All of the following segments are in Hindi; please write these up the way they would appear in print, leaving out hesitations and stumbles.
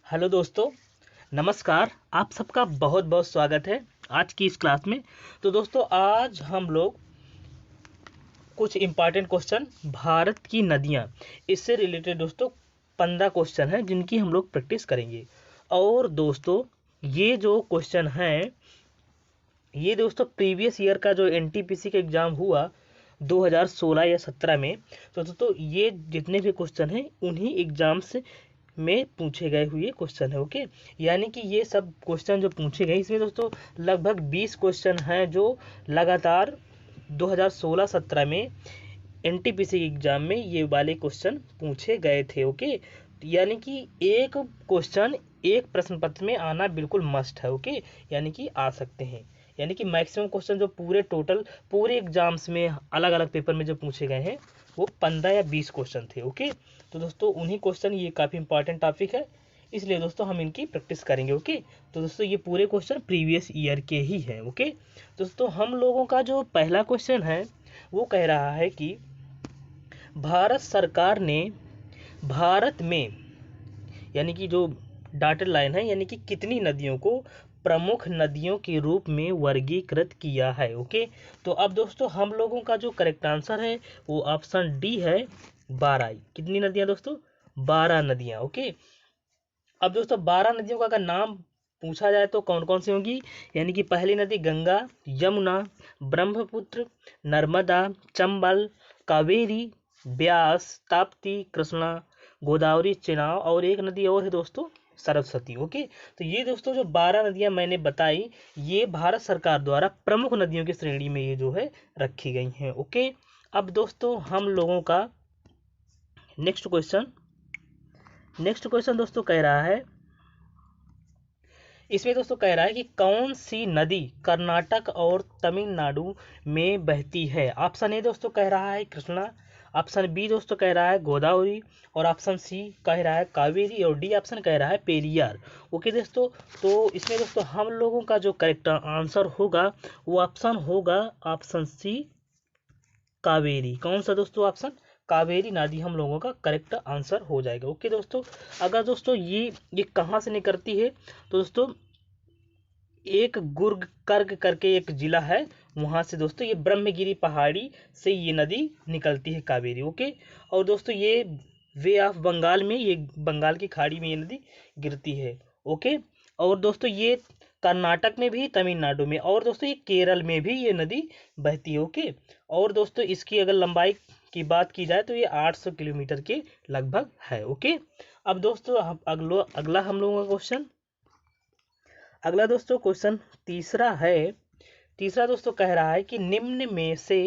हेलो दोस्तों, नमस्कार। आप सबका बहुत बहुत स्वागत है आज की इस क्लास में। तो दोस्तों, आज हम लोग कुछ इम्पॉर्टेंट क्वेश्चन भारत की नदियाँ इससे रिलेटेड दोस्तों 15 क्वेश्चन हैं जिनकी हम लोग प्रैक्टिस करेंगे। और दोस्तों, ये जो क्वेश्चन हैं ये दोस्तों प्रीवियस ईयर का जो एनटीपीसी का एग्ज़ाम हुआ 2016 या 17 में, तो दोस्तों ये जितने भी क्वेश्चन हैं उन्हीं एग्जाम्स में पूछे गए हुए क्वेश्चन है। ओके, यानी कि ये सब क्वेश्चन जो पूछे गए इसमें दोस्तों लगभग 20 क्वेश्चन हैं जो लगातार 2016-17 में एनटीपीसी एग्जाम में ये वाले क्वेश्चन पूछे गए थे। ओके, यानी कि एक क्वेश्चन एक प्रश्न पत्र में आना बिल्कुल मस्ट है। ओके, यानी कि आ सकते हैं, यानी कि मैक्सिमम क्वेश्चन जो पूरे टोटल पूरे एग्जाम्स में अलग अलग पेपर में जो पूछे गए हैं वो 15 या 20 क्वेश्चन थे। ओके, तो दोस्तों उन्हीं क्वेश्चन, ये काफ़ी इंपॉर्टेंट टॉपिक है इसलिए दोस्तों हम इनकी प्रैक्टिस करेंगे। ओके, तो दोस्तों ये पूरे क्वेश्चन प्रीवियस ईयर के ही हैं। ओके, तो दोस्तों हम लोगों का जो पहला क्वेश्चन है वो कह रहा है कि भारत सरकार ने भारत में, यानी कि जो डॉटेड लाइन है, यानी कि कितनी नदियों को प्रमुख नदियों के रूप में वर्गीकृत किया है। ओके, तो अब दोस्तों हम लोगों का जो करेक्ट आंसर है वो ऑप्शन डी है, 12। कितनी नदियां दोस्तों? 12 नदियां। ओके, अब दोस्तों 12 नदियों का अगर नाम पूछा जाए तो कौन कौन सी होंगी, यानी कि पहली नदी गंगा, यमुना, ब्रह्मपुत्र, नर्मदा, चंबल, कावेरी, ब्यास, ताप्ती, कृष्णा, गोदावरी, चेनाब और एक नदी और है दोस्तों, सरस्वती। ओके, तो ये दोस्तों जो 12 नदियां मैंने बताई ये भारत सरकार द्वारा प्रमुख नदियों की श्रेणी में ये जो है रखी गई हैं। ओके, अब दोस्तों हम लोगों का नेक्स्ट क्वेश्चन दोस्तों कह रहा है, इसमें दोस्तों कह रहा है कि कौन सी नदी कर्नाटक और तमिलनाडु में बहती है। ऑप्शन ए दोस्तों कह रहा है कृष्णा, ऑप्शन बी दोस्तों कह रहा है गोदावरी, और ऑप्शन सी कह रहा है कावेरी, और डी ऑप्शन कह रहा है पेरियार। ओके दोस्तों, तो इसमें दोस्तों हम लोगों का जो करेक्ट आंसर होगा वो ऑप्शन होगा ऑप्शन सी, कावेरी। कौन सा दोस्तों? ऑप्शन कावेरी नदी हम लोगों का करेक्ट आंसर हो जाएगा। ओके दोस्तों, अगर दोस्तों ये कहाँ से निकलती है तो दोस्तों एक गुर्ग कर्ग करके एक जिला है, वहां से दोस्तों ये ब्रह्मगिरी पहाड़ी से ये नदी निकलती है कावेरी। ओके, और दोस्तों ये वे ऑफ बंगाल में, ये बंगाल की खाड़ी में ये नदी गिरती है। ओके, और दोस्तों ये कर्नाटक में भी, तमिलनाडु में, और दोस्तों ये केरल में भी ये नदी बहती है। ओके, और दोस्तों इसकी अगर लंबाई की बात की जाए तो ये 800 किलोमीटर के लगभग है। ओके, अब दोस्तों अगला हम लोगों का क्वेश्चन, अगला दोस्तों क्वेश्चन तीसरा दोस्तों कह रहा है कि निम्न में से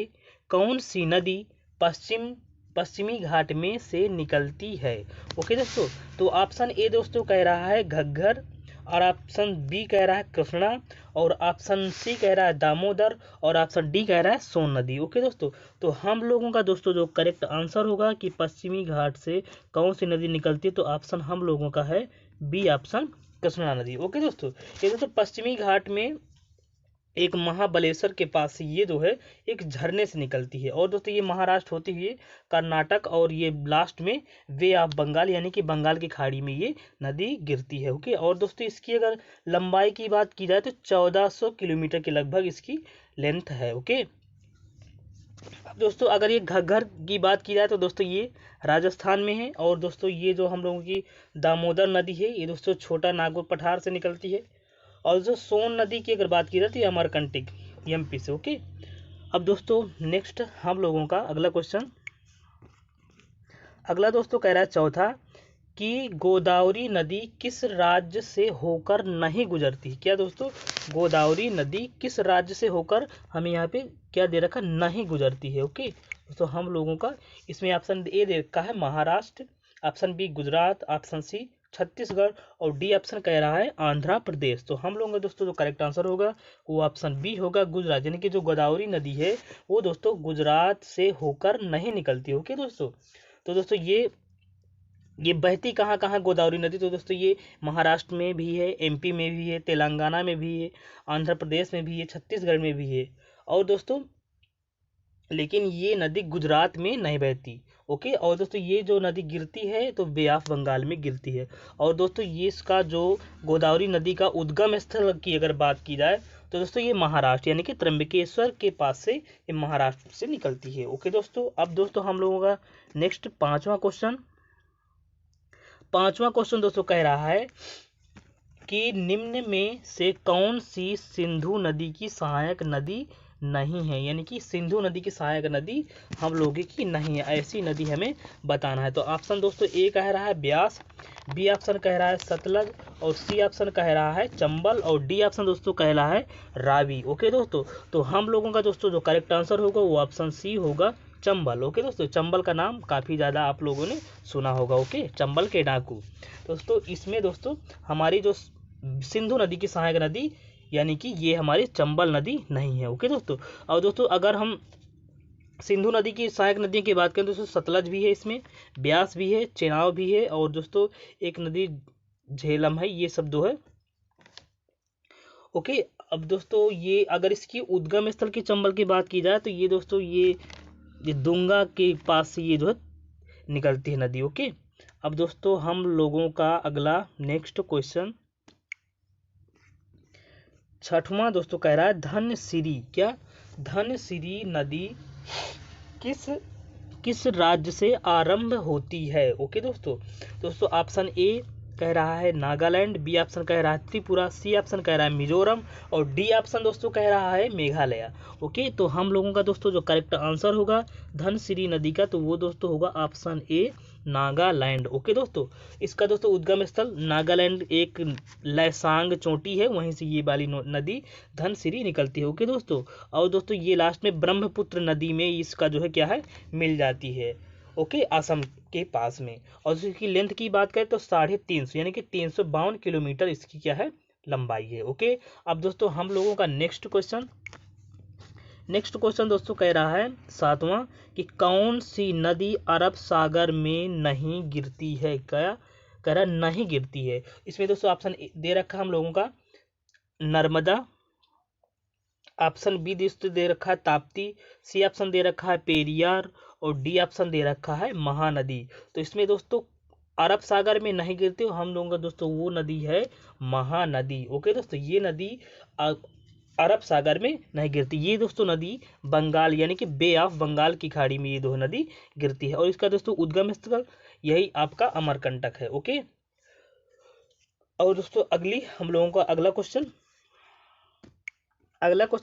कौन सी नदी पश्चिमी घाट में से निकलती है। ओके दोस्तों, तो ऑप्शन ए दोस्तों कह रहा है घग्गर, और ऑप्शन बी कह रहा है कृष्णा, और ऑप्शन सी कह रहा है दामोदर, और ऑप्शन डी कह रहा है सोन नदी। ओके दोस्तों, तो हम लोगों का दोस्तों जो करेक्ट आंसर होगा कि पश्चिमी घाट से कौन सी नदी निकलती है, तो ऑप्शन हम लोगों का है बी ऑप्शन, कृष्णा नदी। ओके दोस्तों, ये दोस्तों पश्चिमी घाट में एक महाबलेश्वर के पास से ये जो है एक झरने से निकलती है, और दोस्तों ये महाराष्ट्र होती हुई कर्नाटक और ये लास्ट में वे ऑफ बंगाल यानी कि बंगाल की खाड़ी में ये नदी गिरती है। ओके, और दोस्तों इसकी अगर लंबाई की बात की जाए तो 1400 किलोमीटर के लगभग इसकी लेंथ है। ओके, अब दोस्तों अगर ये घग्गर की बात की जाए तो दोस्तों ये राजस्थान में है, और दोस्तों ये जो हम लोगों की दामोदर नदी है ये दोस्तों छोटा नागपुर पठार से निकलती है, और जो सोन नदी की अगर बात की जाए तो ये अमरकंटक एमपी से। ओके, अब दोस्तों नेक्स्ट हम लोगों का अगला दोस्तों कह रहा है चौथा कि गोदावरी नदी किस राज्य से होकर नहीं गुजरती। क्या दोस्तों? गोदावरी नदी किस राज्य से होकर, हमें यहाँ पे क्या दे रखा, नहीं गुजरती है। ओके, तो हम लोगों का इसमें ऑप्शन ए दे रखा है Maharashtra, option B Gujarat, option C Chhattisgarh, और डी ऑप्शन कह रहा है आंध्र प्रदेश। तो हम लोगों का दोस्तों जो करेक्ट आंसर होगा वो ऑप्शन बी होगा गुजरात, यानी कि जो गोदावरी नदी है वो दोस्तों गुजरात से होकर नहीं निकलती। ओके दोस्तों, तो दोस्तों ये बहती कहाँ कहाँ गोदावरी नदी, तो दोस्तों ये महाराष्ट्र में भी है, एमपी में भी है, तेलंगाना में भी है, आंध्र प्रदेश में भी है, छत्तीसगढ़ में भी है, और दोस्तों लेकिन ये नदी गुजरात में नहीं बहती। ओके। और दोस्तों ये जो नदी गिरती है तो बे ऑफ बंगाल में गिरती है। और दोस्तों ये इसका जो गोदावरी नदी का उद्गम स्थल की अगर बात की जाए तो दोस्तों ये महाराष्ट्र यानी कि त्र्यंबकेश्वर के पास से ये महाराष्ट्र से निकलती है। ओके दोस्तों, अब दोस्तों हम लोगों का नेक्स्ट पांचवा क्वेश्चन दोस्तों कह रहा है कि निम्न में से कौन सी सिंधु नदी की सहायक नदी नहीं है, यानी कि सिंधु नदी की सहायक नदी हम लोगों की नहीं है, ऐसी नदी हमें बताना है। तो ऑप्शन दोस्तों ए कह रहा है ब्यास, बी ऑप्शन कह रहा है सतलज, और सी ऑप्शन कह रहा है चंबल, और डी ऑप्शन दोस्तों कह रहा है रावी। ओके दोस्तों, तो हम लोगों का दोस्तों जो करेक्ट आंसर होगा वो ऑप्शन सी होगा, चंबल। ओके दोस्तों, चंबल का नाम काफ़ी ज़्यादा आप लोगों ने सुना होगा। ओके, चंबल के डाकू। दोस्तों इसमें दोस्तों हमारी जो सिंधु नदी की सहायक नदी यानी कि ये हमारी चंबल नदी नहीं है। ओके दोस्तों, और दोस्तों अगर हम सिंधु नदी की सहायक नदियों की बात करें तो दोस्तों सतलज भी है, इसमें ब्यास भी है, चेनाब भी है, और दोस्तों एक नदी झेलम है, ये सब दो है। ओके, अब दोस्तों ये अगर इसकी उद्गम स्थल की चंबल की बात की जाए तो ये दोस्तों ये दुंगा के पास से ये जो है निकलती है नदी। ओके, अब दोस्तों हम लोगों का अगला नेक्स्ट क्वेश्चन छठवां दोस्तों कह रहा है धनसिरी, क्या धनसिरी नदी किस राज्य से आरंभ होती है। ओके दोस्तों ऑप्शन ए कह रहा है नागालैंड, बी ऑप्शन कह रहा है त्रिपुरा, सी ऑप्शन कह रहा है मिजोरम, और डी ऑप्शन दोस्तों कह रहा है मेघालय। ओके, तो हम लोगों का दोस्तों जो करेक्ट आंसर होगा धनसिरी नदी का तो वो दोस्तों होगा ऑप्शन ए नागालैंड। ओके दोस्तों, इसका दोस्तों उद्गम स्थल नागालैंड एक लैसांग चोटी है, वहीं से ये वाली नदी धनसिरी निकलती है। ओके दोस्तों, और दोस्तों ये लास्ट में ब्रह्मपुत्र नदी में इसका जो है क्या है मिल जाती है। ओके, असम के पास में। और इसकी लेंथ की बात करें तो 350 यानी कि 352 किलोमीटर इसकी क्या है लंबाई है। ओके, अब दोस्तों हम लोगों का नेक्स्ट क्वेश्चन दोस्तों कह रहा है सातवां कि कौन सी नदी अरब सागर में नहीं गिरती है, क्या कह रहा है नहीं गिरती है। इसमें दोस्तों ऑप्शन दे रखा है हम लोगों का नर्मदा, ऑप्शन बी दोस्तों दे रखा है ताप्ती, सी ऑप्शन दे रखा है पेरियार, और डी ऑप्शन दे रखा है महानदी। तो इसमें दोस्तों अरब सागर में नहीं गिरती हम लोगों का दोस्तों वो नदी है महानदी। ओके दोस्तों, ये नदी अरब सागर में नहीं गिरती, ये दोस्तों नदी बंगाल यानी कि बे ऑफ बंगाल की खाड़ी में ये दो नदी गिरती है। और इसका दोस्तों उद्गम स्थल यही आपका अमरकंटक है। ओके, और दोस्तों अगली हम लोगों का अगला क्वेश्चन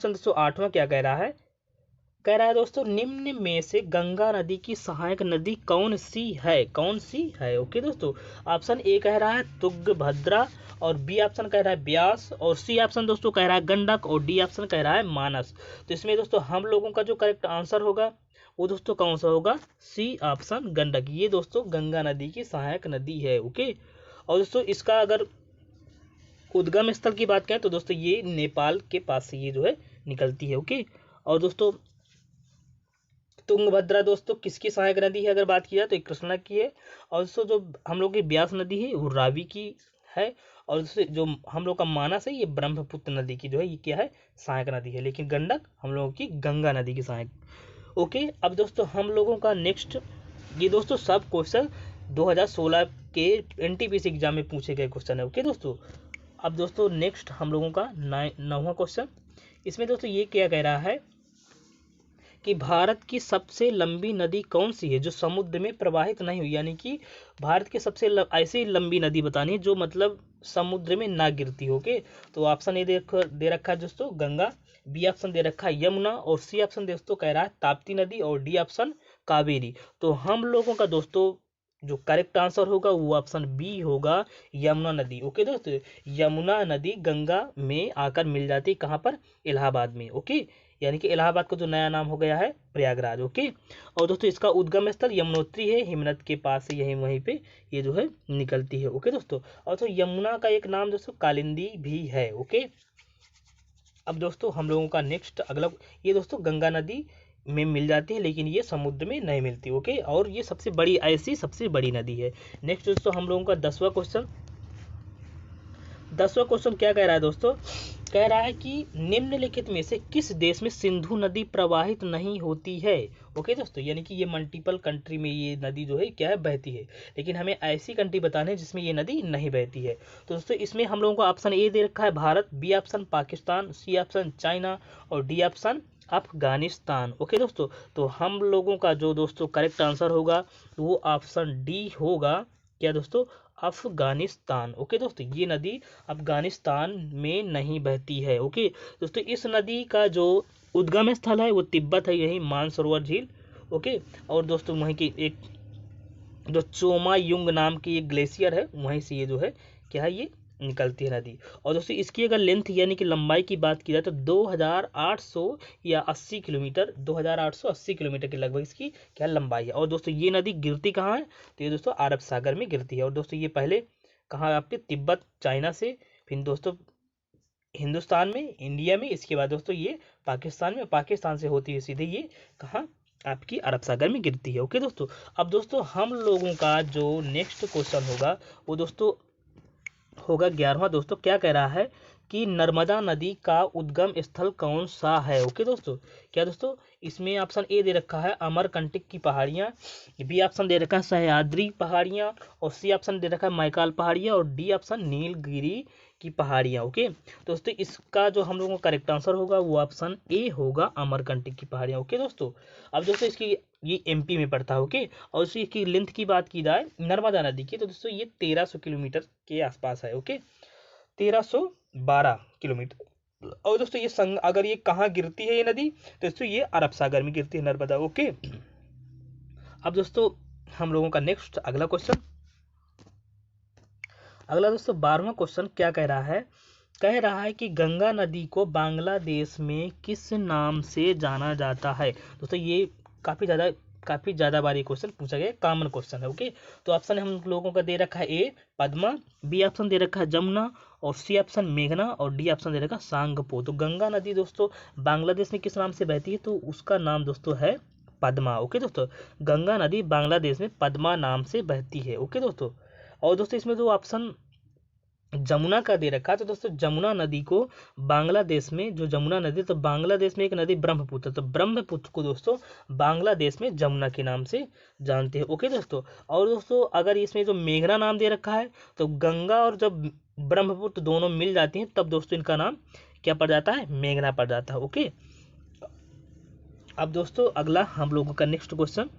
दोस्तों आठवां क्या कह रहा है दोस्तों निम्न में से गंगा नदी की सहायक नदी कौन सी है। ओके दोस्तों, ऑप्शन ए कह रहा है तुंगभद्रा, और बी ऑप्शन कह रहा है ब्यास, और सी ऑप्शन दोस्तों कह रहा है गंडक, और डी ऑप्शन कह रहा है मानस। तो इसमें दोस्तों हम लोगों का जो करेक्ट आंसर होगा वो दोस्तों कौन सा होगा, सी ऑप्शन गंडक, ये दोस्तों गंगा नदी की सहायक नदी है। ओके, और दोस्तों इसका अगर उद्गम स्थल की बात करें तो दोस्तों ये नेपाल के पास से ये जो है निकलती है। ओके, और दोस्तों तुंगभद्रा दोस्तों किसकी सहायक नदी है अगर बात की जाए तो कृष्णा की है, और दोस्तों जो हम लोग की ब्यास नदी है वो रावी की है, और दोस्तों जो हम लोग का मानस है ये ब्रह्मपुत्र नदी की जो है ये क्या है सहायक नदी है, लेकिन गंडक हम लोगों की गंगा नदी की सहायक। ओके, अब दोस्तों हम लोगों का नेक्स्ट ये दोस्तों सब क्वेश्चन 2016 के एनटीपीसी एग्जाम में पूछे गए क्वेश्चन है। ओके दोस्तों, अब दोस्तों नेक्स्ट हम लोगों का 9वां क्वेश्चन, इसमें दोस्तों ये क्या कह रहा है कि भारत की सबसे लंबी नदी कौन सी है जो समुद्र में प्रवाहित नहीं हुई, यानी कि भारत की सबसे ऐसी लंबी नदी बतानी है जो मतलब समुद्र में ना गिरती हो। ओके, तो ऑप्शन ए दे रखा है दोस्तों गंगा, बी ऑप्शन दे रखा है यमुना, और सी ऑप्शन दोस्तों कह रहा है ताप्ती नदी, और डी ऑप्शन कावेरी। तो हम लोगों का दोस्तों जो करेक्ट आंसर होगा वो ऑप्शन बी होगा यमुना नदी। ओके दोस्तों, यमुना नदी गंगा में आकर मिल जाती है कहाँ पर, इलाहाबाद में। ओके, यानी कि इलाहाबाद का जो नया नाम हो गया है प्रयागराज। ओके, और दोस्तों इसका उद्गम स्थल यमुनोत्री है, हिमनद के पास से यही वहीं पे ये जो है निकलती है। ओके दोस्तों, और तो यमुना का एक नाम दोस्तों कालिंदी भी है। ओके, अब दोस्तों हम लोगों का नेक्स्ट अगला ये दोस्तों गंगा नदी में मिल जाती है लेकिन ये समुद्र में नहीं मिलती। ओके, और ये सबसे बड़ी नदी है। नेक्स्ट दोस्तों हम लोगों का 10वां 10वां क्वेश्चन क्या कह रहा है दोस्तों, कह रहा है कि निम्नलिखित में से किस देश में सिंधु नदी प्रवाहित नहीं होती है। ओके दोस्तों, यानी कि ये मल्टीपल कंट्री में ये नदी जो है क्या है, बहती है, लेकिन हमें ऐसी कंट्री बताने जिसमें ये नदी नहीं बहती है। तो दोस्तों इसमें हम लोगों को ऑप्शन ए दे रखा है Bharat, B option Pakistan, C option China और डी ऑप्शन अफगानिस्तान। ओके दोस्तों, तो हम लोगों का जो दोस्तों करेक्ट आंसर होगा वो ऑप्शन डी होगा, क्या दोस्तों, अफगानिस्तान। ओके दोस्तों, ये नदी अफगानिस्तान में नहीं बहती है। ओके दोस्तों, इस नदी का जो उद्गम स्थल है वो तिब्बत है, यही मानसरोवर झील। ओके, और दोस्तों वहीं की एक जो चोमा युंग नाम की एक ग्लेशियर है, वहीं से ये जो है क्या है, ये निकलती है नदी। और दोस्तों इसकी अगर लेंथ यानी कि लंबाई की बात की जाए तो 2800 या 80 किलोमीटर, 2880 किलोमीटर के लगभग इसकी क्या लंबाई है। और दोस्तों ये नदी गिरती कहाँ है, तो ये दोस्तों अरब सागर में गिरती है। और दोस्तों ये पहले कहाँ आपके तिब्बत चाइना से, फिर दोस्तों हिंदुस्तान में, इंडिया में, इसके बाद दोस्तों ये पाकिस्तान में, पाकिस्तान से होती है सीधे ये कहाँ आपकी अरब सागर में गिरती है। ओके दोस्तों, अब दोस्तों हम लोगों का जो नेक्स्ट क्वेश्चन होगा वो दोस्तों होगा 11वां। दोस्तों क्या कह रहा है कि नर्मदा नदी का उद्गम स्थल कौन सा है। ओके दोस्तों, क्या दोस्तों, इसमें ऑप्शन ए दे रखा है अमरकंटक की पहाड़ियाँ, बी ऑप्शन दे रखा है सह्याद्री पहाड़ियाँ, और सी ऑप्शन दे रखा है मैकाल पहाड़ियाँ, और डी ऑप्शन नीलगिरी की पहाड़ियाँ। ओके दोस्तों, इसका जो हम लोगों का करेक्ट आंसर होगा वो ऑप्शन ए होगा अमरकंटक की पहाड़ियाँ। ओके दोस्तों, अब दोस्तों इसकी ये एमपी में पड़ता है। ओके, और इसकी लेंथ की बात की जाए नर्मदा नदी की तो दोस्तों ये 1300 किलोमीटर के आसपास है। Okay, 1312 kilometre. और दोस्तों ये संग अगर ये कहाँ गिरती है ये नदी, तो दोस्तों ये अरब सागर में गिरती है नर्मदा। ओके, अब दोस्तों हम लोगों का नेक्स्ट अगला क्वेश्चन, अगला दोस्तों 12वां क्वेश्चन क्या कह रहा है, कह रहा है कि गंगा नदी को बांग्लादेश में किस नाम से जाना जाता है। दोस्तों ये काफी ज्यादा बार ये क्वेश्चन पूछा गया, कॉमन क्वेश्चन है। ओके, तो ऑप्शन हम लोगों का दे रखा है ए पद्मा, बी ऑप्शन दे रखा है जमुना, और सी ऑप्शन मेघना, और डी ऑप्शन दे रखा है सांगपो। तो गंगा नदी दोस्तों बांग्लादेश में किस नाम से बहती है, तो उसका नाम दोस्तों है पद्मा। ओके दोस्तों, गंगा नदी बांग्लादेश में पद्मा नाम से बहती है। ओके दोस्तों, और दोस्तों इसमें जो ऑप्शन जमुना का दे रखा है, तो दोस्तों जमुना नदी को बांग्लादेश में, जो जमुना नदी, तो बांग्लादेश में एक नदी ब्रह्मपुत्र, तो ब्रह्मपुत्र को दोस्तों बांग्लादेश में जमुना के नाम से जानते हैं। ओके दोस्तों, और दोस्तों अगर इसमें जो मेघना नाम दे रखा है, तो गंगा और जब ब्रह्मपुत्र दोनों मिल जाती हैं तब दोस्तों इनका नाम क्या पड़ जाता है, मेघना पड़ जाता है। ओके, अब दोस्तों अगला हम लोगों का नेक्स्ट क्वेश्चन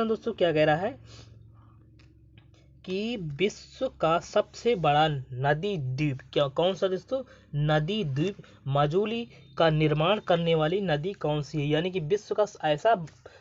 दोस्तों क्या कह रहा है कि विश्व का सबसे बड़ा नदी द्वीप क्या, कौन सा दोस्तों, नदी द्वीप माजुली का निर्माण करने वाली नदी कौन सी है। यानी कि विश्व का ऐसा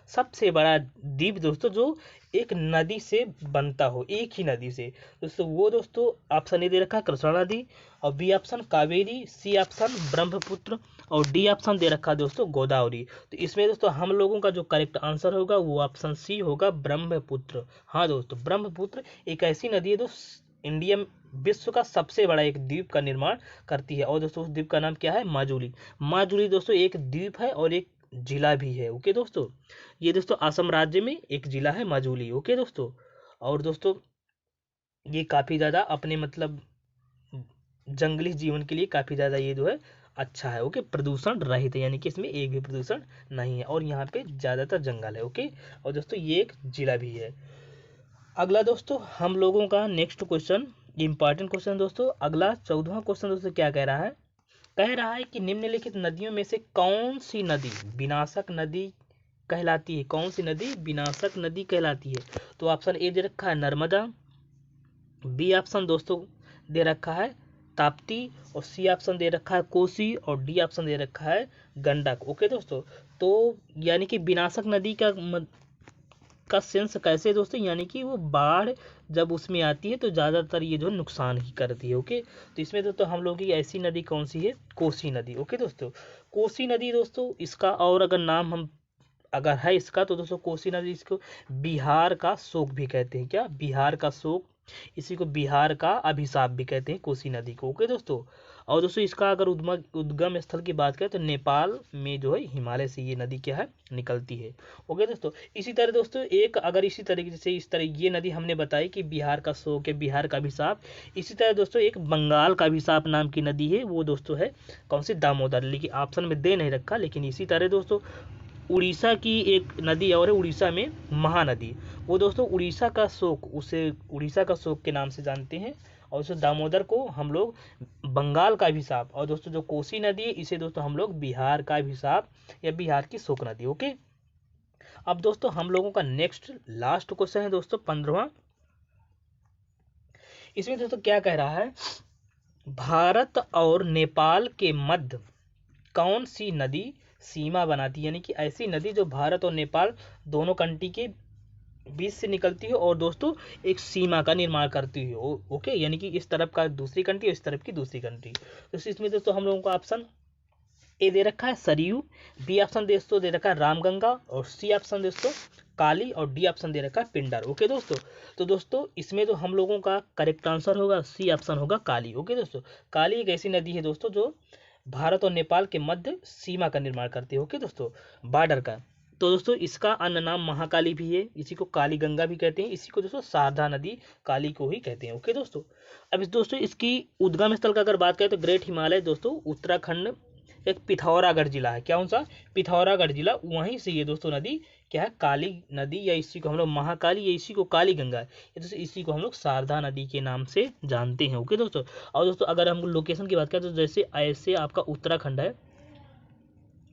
सबसे बड़ा द्वीप दोस्तों जो एक नदी से बनता हो, एक ही नदी से दोस्तों, वो दोस्तों ऑप्शन ए दे रखा है कृष्णा नदी, और B option Kaveri, C option Brahmaputra, और डी ऑप्शन दे रखा है दोस्तों गोदावरी। तो इसमें दोस्तों हम लोगों का जो करेक्ट आंसर होगा वो ऑप्शन सी होगा ब्रह्मपुत्र। हाँ दोस्तों, ब्रह्मपुत्र एक ऐसी नदी है जो इंडिया विश्व का सबसे बड़ा एक द्वीप का निर्माण करती है। और दोस्तों उस द्वीप का नाम क्या है, माजुली। माजुली दोस्तों एक द्वीप है और एक जिला भी है। ओके दोस्तों, ये दोस्तों असम राज्य में एक जिला है माजुली। ओके दोस्तों, और दोस्तों ये काफी ज्यादा अपने मतलब जंगली जीवन के लिए काफी ज्यादा ये जो है अच्छा है। ओके, प्रदूषण रहित है, यानी कि इसमें एक भी प्रदूषण नहीं है, और यहाँ पे ज्यादातर जंगल है। ओके, और दोस्तों ये एक जिला भी है। अगला दोस्तों हम लोगों का नेक्स्ट क्वेश्चन, इंपॉर्टेंट क्वेश्चन दोस्तों, अगला 14वां क्वेश्चन दोस्तों क्या कह रहा है, कह रहा है कि निम्नलिखित नदियों में से कौन सी नदी विनाशक नदी कहलाती है, कौन सी नदी विनाशक नदी कहलाती है। तो ऑप्शन ए दे रखा है नर्मदा, बी ऑप्शन दोस्तों दे रखा है ताप्ती, और सी ऑप्शन दे रखा है कोसी, और डी ऑप्शन दे रखा है गंडक। ओके दोस्तों, तो यानी कि विनाशक नदी का सेंस कैसे दोस्तों, यानी कि वो बाढ़ जब उसमें आती है तो ज़्यादातर ये जो नुकसान ही करती है। ओके, तो इसमें दोस्तों हम लोग की ऐसी नदी कौन सी है, कोसी नदी। ओके दोस्तों, कोसी नदी दोस्तों इसका और अगर नाम हम अगर है इसका, तो दोस्तों कोसी नदी इसको बिहार का शोक भी कहते हैं। क्या, बिहार का शोक, इसी को बिहार का अभिशाप भी कहते हैं कोसी नदी को। ओके दोस्तों, और दोस्तों इसका अगर उद्गम स्थल की बात करें तो नेपाल में जो है हिमालय से ये नदी क्या है निकलती है। ओके दोस्तों, इसी तरह दोस्तों एक अगर इसी तरीके से इस तरह ये नदी हमने बताई कि बिहार का शोक है, बिहार का अभिशाप। इसी तरह दोस्तों एक बंगाल का अभिशाप नाम की नदी है, वो दोस्तों है कौन सी, दामोदर, लेकिन ऑप्शन में दे नहीं रखा। लेकिन इसी तरह दोस्तों उड़ीसा की एक नदी और है उड़ीसा में महानदी, वो दोस्तों उड़ीसा का शोक, उसे उड़ीसा का शोक के नाम से जानते हैं। और दोस्तों दामोदर को हम लोग बंगाल का अभिशाप, और दोस्तों जो कोसी नदी है इसे दोस्तों हम लोग बिहार का अभिशाप या बिहार की शोक नदी। ओके, अब दोस्तों हम लोगों का नेक्स्ट लास्ट क्वेश्चन है दोस्तों 15वां। इसमें दोस्तों क्या कह रहा है, भारत और नेपाल के मध्य कौन सी नदी सीमा बनाती है, यानी कि ऐसी नदी जो भारत और नेपाल दोनों कंट्री के बीच से निकलती है और दोस्तों एक सीमा का निर्माण करती है। ओके, यानी कि इस तरफ का दूसरी कंट्री और इस तरफ की दूसरी कंट्री। तो इसमें दोस्तों हम लोगों को ऑप्शन ए दे रखा है सरयू, बी ऑप्शन दोस्तों दे रखा है रामगंगा, और सी ऑप्शन दोस्तों काली, और डी ऑप्शन दे रखा है पिंडर। ओके दोस्तों, तो दोस्तों इसमें तो हम लोगों का करेक्ट आंसर होगा सी ऑप्शन होगा काली। ओके दोस्तों, काली एक ऐसी नदी है दोस्तों जो भारत और नेपाल के मध्य सीमा का निर्माण करती है। ओके दोस्तों, बॉर्डर का। तो दोस्तों इसका अन्य नाम महाकाली भी है, इसी को काली गंगा भी कहते हैं, इसी को दोस्तों शारदा नदी काली को ही कहते हैं। ओके दोस्तों, अब दोस्तों इसकी उद्गम स्थल का अगर बात करें तो ग्रेट हिमालय दोस्तों उत्तराखंड एक पिथौरागढ़ जिला है, क्या सा पिथौरागढ़ जिला, वहीं से ये दोस्तों नदी क्या है काली नदी, या इसी को हम लोग महाकाली या इसी को काली गंगा, या दोस्तों इसी को हम लोग शारदा नदी के नाम से जानते हैं। ओके दोस्तों, और दोस्तों अगर हम लोकेशन की बात करें तो जैसे ऐसे आपका उत्तराखंड है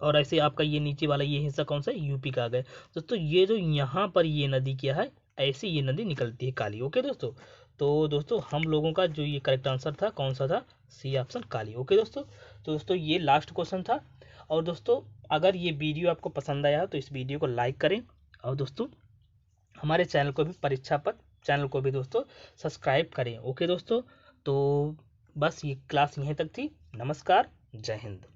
और ऐसे आपका ये नीचे वाला ये हिस्सा कौन सा है, यूपी का आ गया दोस्तों, ये जो यहाँ पर ये नदी क्या है, ऐसे ये नदी निकलती है काली। ओके दोस्तों, तो दोस्तों हम लोगों का जो ये करेक्ट आंसर था कौन सा था, सी ऑप्शन काली। ओके दोस्तों, तो दोस्तों ये लास्ट क्वेश्चन था। और दोस्तों अगर ये वीडियो आपको पसंद आया तो इस वीडियो को लाइक करें, और दोस्तों हमारे चैनल को भी परीक्षा पथ चैनल को भी दोस्तों सब्सक्राइब करें। ओके दोस्तों, तो बस ये क्लास यहीं तक थी। नमस्कार, जय हिंद।